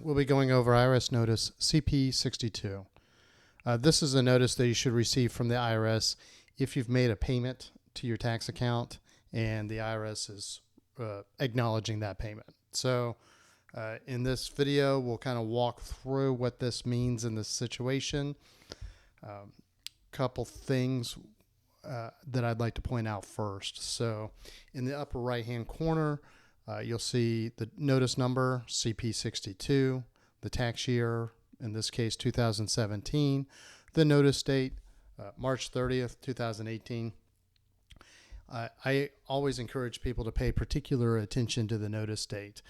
we'll be going over IRS Notice CP62. This is a notice that you should receive from the IRS if you've made a payment to your tax account and the IRS is acknowledging that payment. So in this video, we'll kind of walk through what this means in this situation. Couple things that I'd like to point out first. So in the upper right hand corner, you'll see the notice number CP62, the tax year, in this case 2017, the notice date March 30th, 2018. I always encourage people to pay particular attention to the notice date,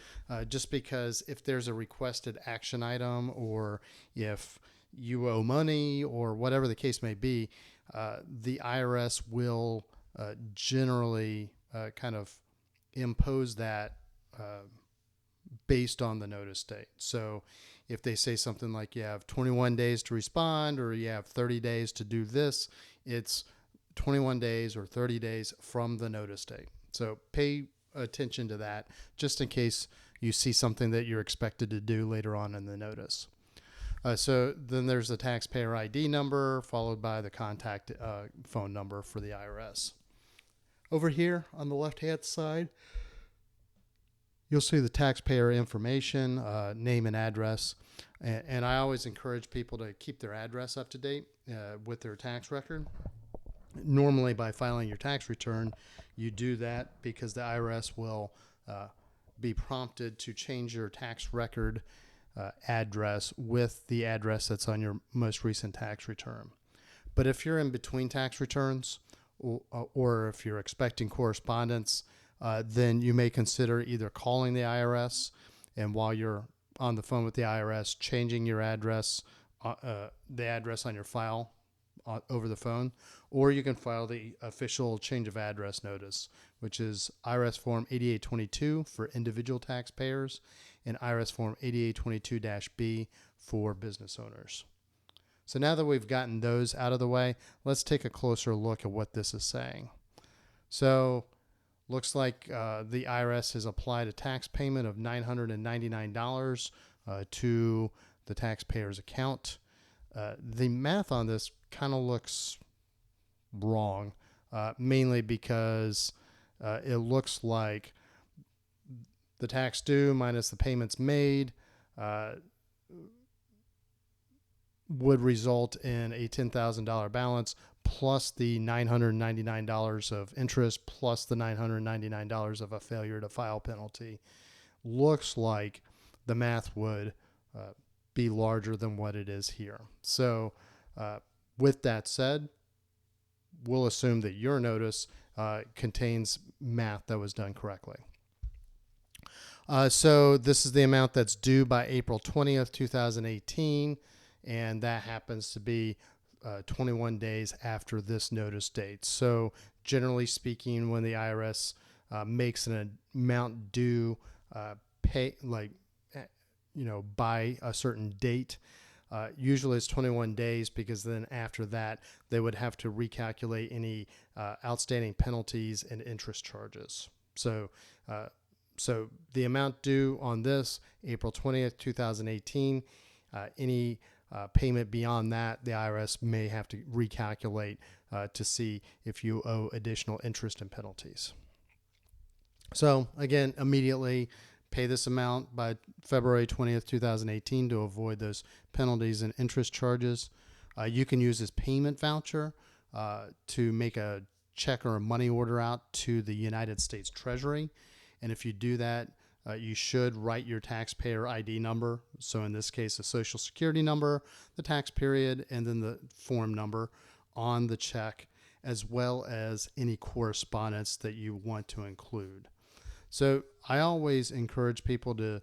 just because if there's a requested action item or if you owe money or whatever the case may be, the IRS will generally kind of impose that based on the notice date. So if they say something like you have 21 days to respond or you have 30 days to do this, it's 21 days or 30 days from the notice date. So pay attention to that just in case you see something that you're expected to do later on in the notice. So then there's the taxpayer ID number followed by the contact phone number for the IRS. Over here on the left-hand side, you'll see the taxpayer information, name and address. And I always encourage people to keep their address up to date with their tax record. Normally, by filing your tax return, you do that because the IRS will be prompted to change your tax record address with the address that's on your most recent tax return. But if you're in between tax returns or if you're expecting correspondence, then you may consider either calling the IRS and while you're on the phone with the IRS, changing your address, the address on your file over the phone, or you can file the official change of address notice, which is IRS Form 8822 for individual taxpayers and IRS Form 8822-B for business owners. So now that we've gotten those out of the way, let's take a closer look at what this is saying. So looks like the IRS has applied a tax payment of $999 to the taxpayer's account. The math on this kind of looks wrong, mainly because it looks like the tax due minus the payments made would result in a $10,000 balance plus the $999 of interest plus the $999 of a failure to file penalty. Looks like the math would be larger than what it is here. So with that said, we'll assume that your notice contains math that was done correctly. So this is the amount that's due by April 20th, 2018, and that happens to be 21 days after this notice date. So generally speaking, when the IRS makes an amount due by a certain date, usually it's 21 days because then after that they would have to recalculate any outstanding penalties and interest charges. So the amount due on this April 20th, 2018, any payment beyond that, the IRS may have to recalculate to see if you owe additional interest and penalties. So again, immediately pay this amount by February 20th, 2018 to avoid those penalties and interest charges. You can use this payment voucher to make a check or a money order out to the United States Treasury. And if you do that, you should write your taxpayer ID number. So in this case, a social security number, the tax period, and then the form number on the check, as well as any correspondence that you want to include. So I always encourage people to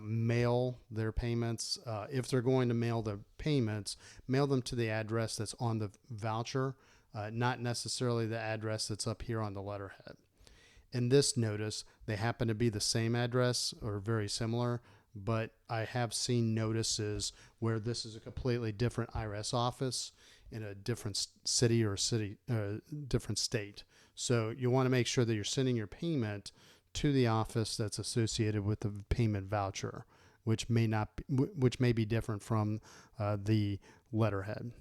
mail their payments. If they're going to mail the payments, mail them to the address that's on the voucher, not necessarily the address that's up here on the letterhead. In this notice, they happen to be the same address or very similar, but I have seen notices where this is a completely different IRS office in a different city or different state. So you want to make sure that you're sending your payment to the office that's associated with the payment voucher. which may be different from the letterhead.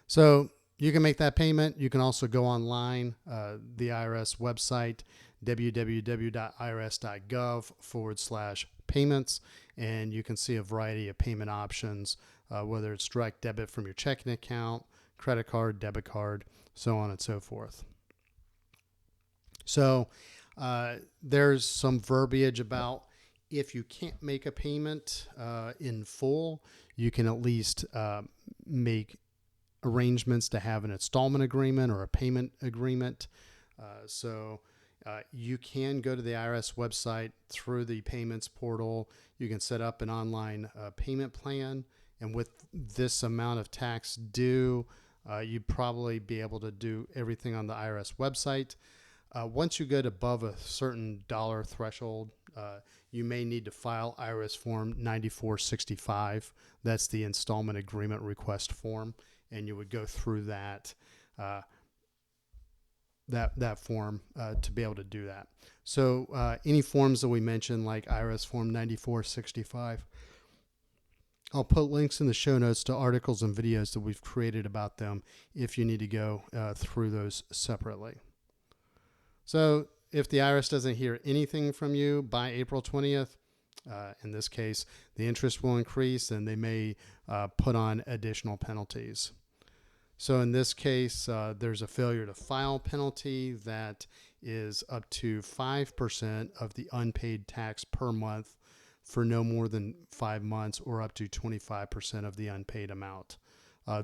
So you can make that payment. You can also go online, the IRS website, www.irs.gov/payments, and you can see a variety of payment options, whether it's direct debit from your checking account, credit card, debit card, so on and so forth. So there's some verbiage about if you can't make a payment in full, you can at least make arrangements to have an installment agreement or a payment agreement. So you can go to the IRS website through the payments portal. You can set up an online payment plan. And with this amount of tax due, you'd probably be able to do everything on the IRS website. Once you get above a certain dollar threshold, you may need to file IRS Form 9465. That's the installment agreement request form. And you would go through that form to be able to do that. So any forms that we mentioned, like IRS Form 9465, I'll put links in the show notes to articles and videos that we've created about them if you need to go through those separately. So if the IRS doesn't hear anything from you by April 20th, in this case, the interest will increase and they may put on additional penalties. So in this case, there's a failure to file penalty that is up to 5% of the unpaid tax per month for no more than 5 months, or up to 25% of the unpaid amount.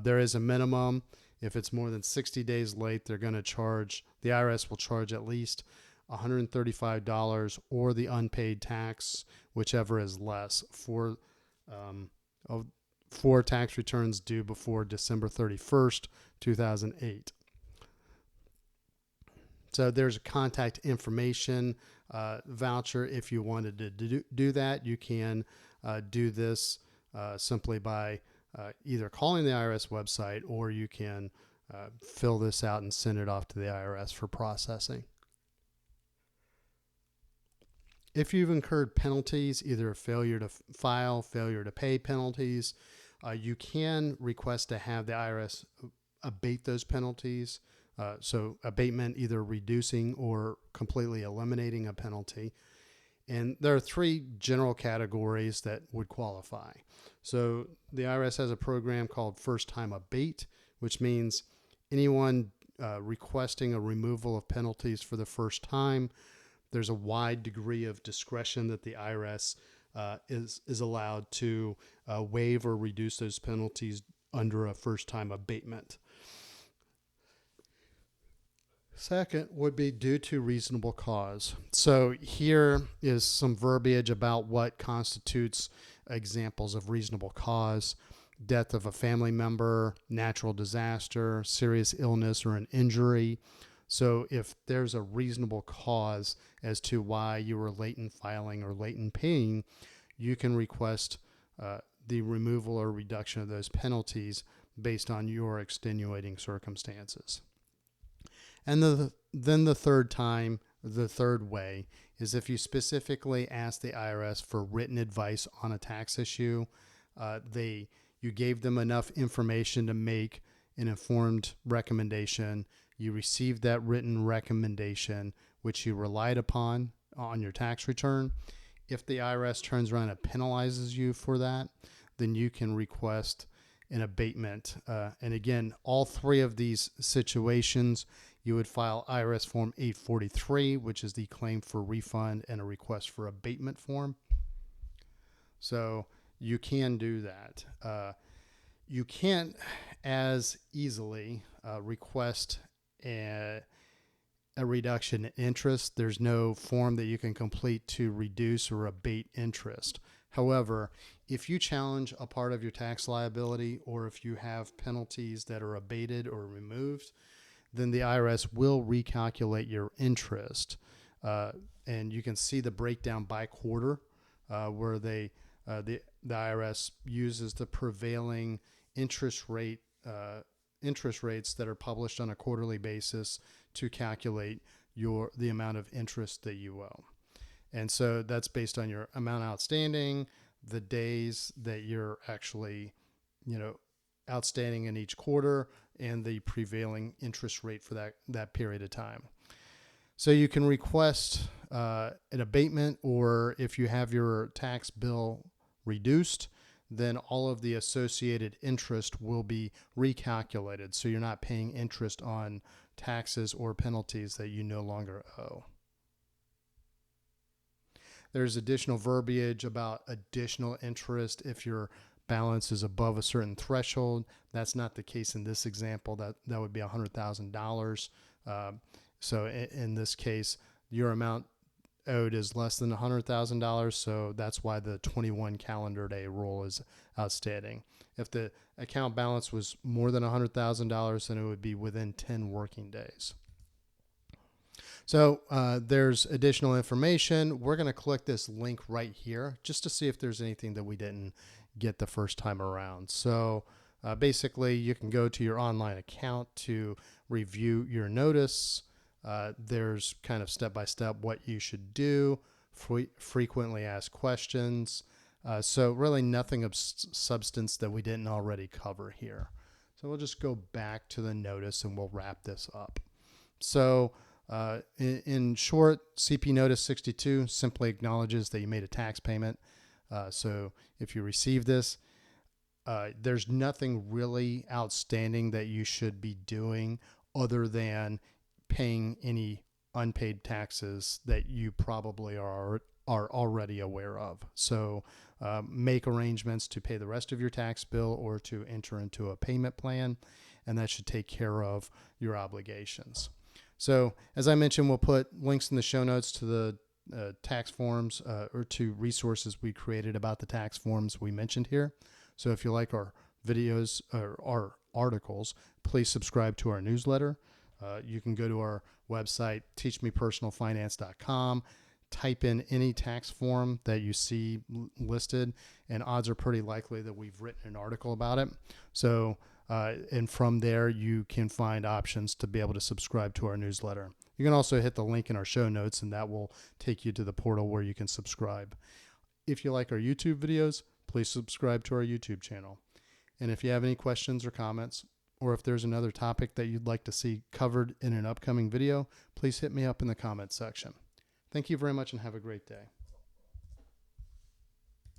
There is a minimum. If it's more than 60 days late, the IRS will charge at least $135 or the unpaid tax, whichever is less, for tax returns due before December 31st, 2008. So there's a contact information voucher. If you wanted to do that, you can do this simply by either calling the IRS website, or you can fill this out and send it off to the IRS for processing. If you've incurred penalties, either failure to file, failure to pay penalties, you can request to have the IRS abate those penalties. So abatement, either reducing or completely eliminating a penalty. And there are 3 general categories that would qualify. So the IRS has a program called First Time Abate, which means anyone requesting a removal of penalties for the first time. There's a wide degree of discretion that the IRS is allowed to waive or reduce those penalties under a first-time abatement. Second would be due to reasonable cause. So here is some verbiage about what constitutes examples of reasonable cause: death of a family member, natural disaster, serious illness, or an injury. So if there's a reasonable cause as to why you were late in filing or late in paying, you can request the removal or reduction of those penalties based on your extenuating circumstances. And then the third way is if you specifically ask the IRS for written advice on a tax issue. You gave them enough information to make an informed recommendation. You received that written recommendation, which you relied upon on your tax return. If the IRS turns around and penalizes you for that, then you can request an abatement. And again, all 3 of these situations, you would file IRS Form 843, which is the claim for refund and a request for abatement form. So you can do that. You can't as easily request a reduction in interest. There's no form that you can complete to reduce or abate interest. However, if you challenge a part of your tax liability, or if you have penalties that are abated or removed, then the IRS will recalculate your interest. And you can see the breakdown by quarter, where the IRS uses the prevailing interest rates that are published on a quarterly basis to calculate the amount of interest that you owe. And so that's based on your amount outstanding, the days that you're actually, outstanding in each quarter, and the prevailing interest rate for that period of time. So you can request an abatement, or if you have your tax bill reduced, then all of the associated interest will be recalculated. So you're not paying interest on taxes or penalties that you no longer owe. There's additional verbiage about additional interest if your balance is above a certain threshold. That's not the case in this example. That would be $100,000. So in this case, your amount owed is less than $100,000. So that's why the 21 calendar day rule is outstanding. If the account balance was more than $100,000, then it would be within 10 working days. So there's additional information. We're going to click this link right here just to see if there's anything that we didn't get the first time around. So basically, you can go to your online account to review your notice. There's kind of step-by-step what you should do, frequently asked questions. So really nothing of substance that we didn't already cover here. So we'll just go back to the notice and we'll wrap this up. So in short, CP Notice 62 simply acknowledges that you made a tax payment. So if you receive this, there's nothing really outstanding that you should be doing other than paying any unpaid taxes that you probably are already aware of. So make arrangements to pay the rest of your tax bill or to enter into a payment plan, and that should take care of your obligations. So as I mentioned, we'll put links in the show notes to the tax forms or to resources we created about the tax forms we mentioned here. So if you like our videos or our articles, please subscribe to our newsletter. You can go to our website, teachmepersonalfinance.com, type in any tax form that you see listed, and odds are pretty likely that we've written an article about it. So, and from there, you can find options to be able to subscribe to our newsletter. You can also hit the link in our show notes, and that will take you to the portal where you can subscribe. If you like our YouTube videos, please subscribe to our YouTube channel. And if you have any questions or comments, or if there's another topic that you'd like to see covered in an upcoming video, please hit me up in the comments section. Thank you very much and have a great day.